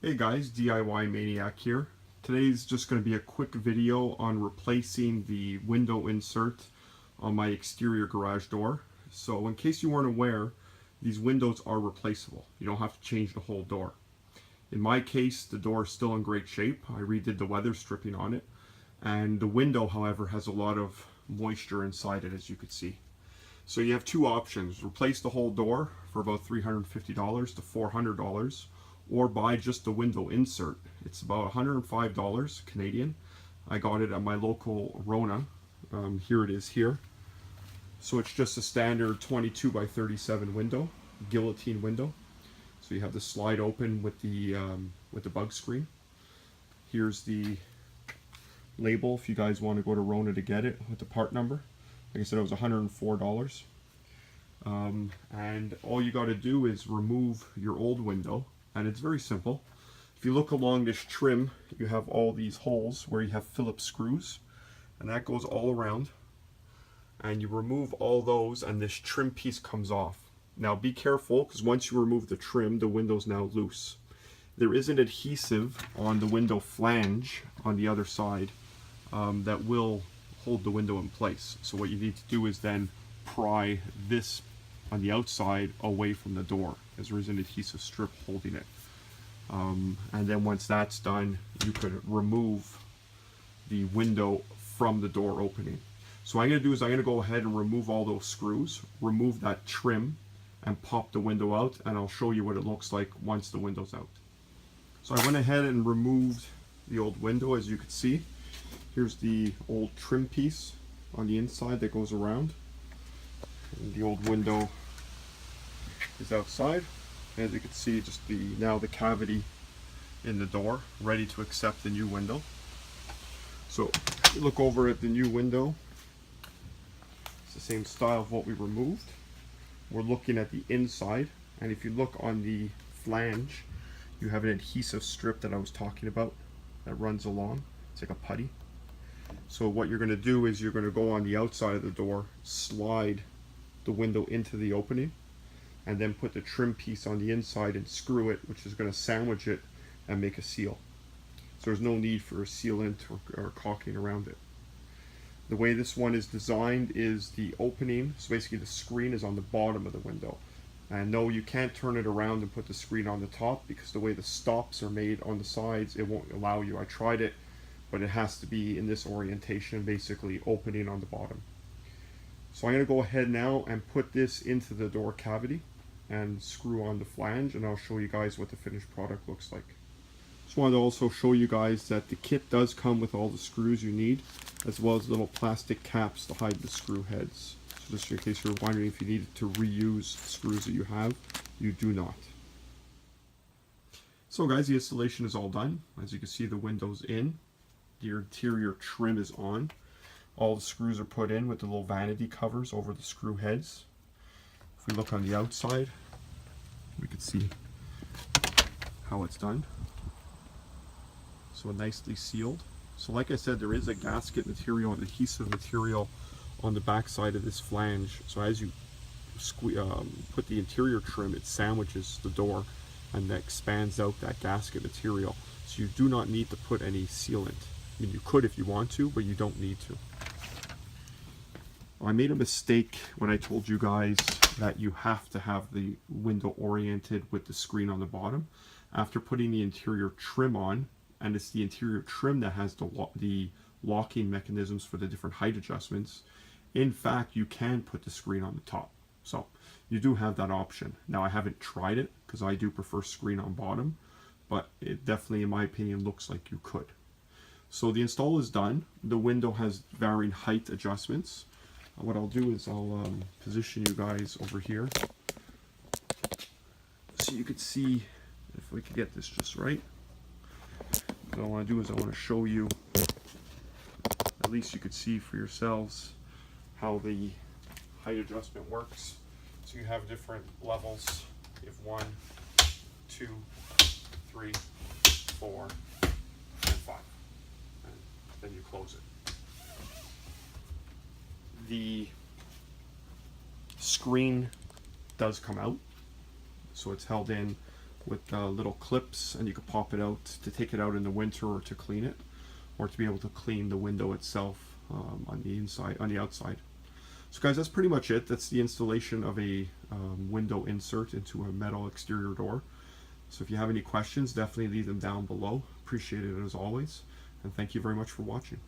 Hey guys, DIY Maniac here. Today's just going to be a quick video on replacing the window insert on my exterior garage door. So in case you weren't aware, these windows are replaceable. You don't have to change the whole door. In my case, the door is still in great shape. I redid the weather stripping on it. And the window, however, has a lot of moisture inside it, as you can see. So you have two options. Replace the whole door for about $350 to $400, or buy just the window insert. It's about $105 Canadian. I got it at my local Rona. Here it is here. So it's just a standard 22 by 37 window, guillotine window. So you have the slide open with the bug screen. Here's the label if you guys want to go to Rona to get it with the part number. Like I said, it was $104. And all you got to do is remove your old window, and it's very simple. If you look along this trim, you have all these holes where you have Phillips screws, and that goes all around. And you remove all those, and this trim piece comes off. Now be careful, because once you remove the trim, the window's now loose. There is an adhesive on the window flange on the other side that will hold the window in place. So what you need to do is then pry this on the outside away from the door, as there is an adhesive strip holding it. And then once that's done, you could remove the window from the door opening. So what I'm going to do is I'm going to go ahead and remove all those screws, remove that trim, and pop the window out, and I'll show you what it looks like once the window's out. So I went ahead and removed the old window, as you can see. Here's the old trim piece on the inside that goes around. And the old window is outside. As you can see, just now the cavity in the door, ready to accept the new window. So look over at the new window. It's the same style of what we removed. We're looking at the inside, and if you look on the flange, you have an adhesive strip that I was talking about that runs along. It's like a putty. So what you're going to do is you're going to go on the outside of the door, slide the window into the opening, and then put the trim piece on the inside and screw it, which is going to sandwich it and make a seal. So there's no need for a sealant or caulking around it. The way this one is designed is the opening, so basically the screen is on the bottom of the window. And no, you can't turn it around and put the screen on the top, because the way the stops are made on the sides, it won't allow you. I tried it, but it has to be in this orientation, basically opening on the bottom. So I'm going to go ahead now and put this into the door cavity and screw on the flange, and I'll show you guys what the finished product looks like. Just wanted to also show you guys that the kit does come with all the screws you need, as well as little plastic caps to hide the screw heads. So just in case you're wondering if you needed to reuse screws that you have, you do not. So guys, the installation is all done. As you can see, the window's in. The interior trim is on. All the screws are put in with the little vanity covers over the screw heads. If we look on the outside, we can see how it's done. So nicely sealed. So like I said, there is a gasket material and adhesive material on the back side of this flange. So as you put the interior trim, it sandwiches the door and that expands out that gasket material. So you do not need to put any sealant. I mean, you could if you want to, but you don't need to. I made a mistake when I told you guys that you have to have the window oriented with the screen on the bottom. After putting the interior trim on, and it's the interior trim that has the locking mechanisms for the different height adjustments, in fact, you can put the screen on the top. So you do have that option. Now I haven't tried it, because I do prefer screen on bottom, but it definitely, in my opinion, looks like you could. So the install is done. The window has varying height adjustments. What I'll do is I'll position you guys over here so you could see if we could get this just right. What I want to do is I want to show you, at least you could see for yourselves, how the height adjustment works. So you have different levels. You have 1, 2, 3, 4, and 5. And then you close it. The screen does come out, so it's held in with little clips, and you can pop it out to take it out in the winter or to clean it, or to be able to clean the window itself on the inside, on the outside. So guys, that's pretty much it. That's the installation of a window insert into a metal exterior door. So if you have any questions, definitely leave them down below. Appreciate it as always, and thank you very much for watching.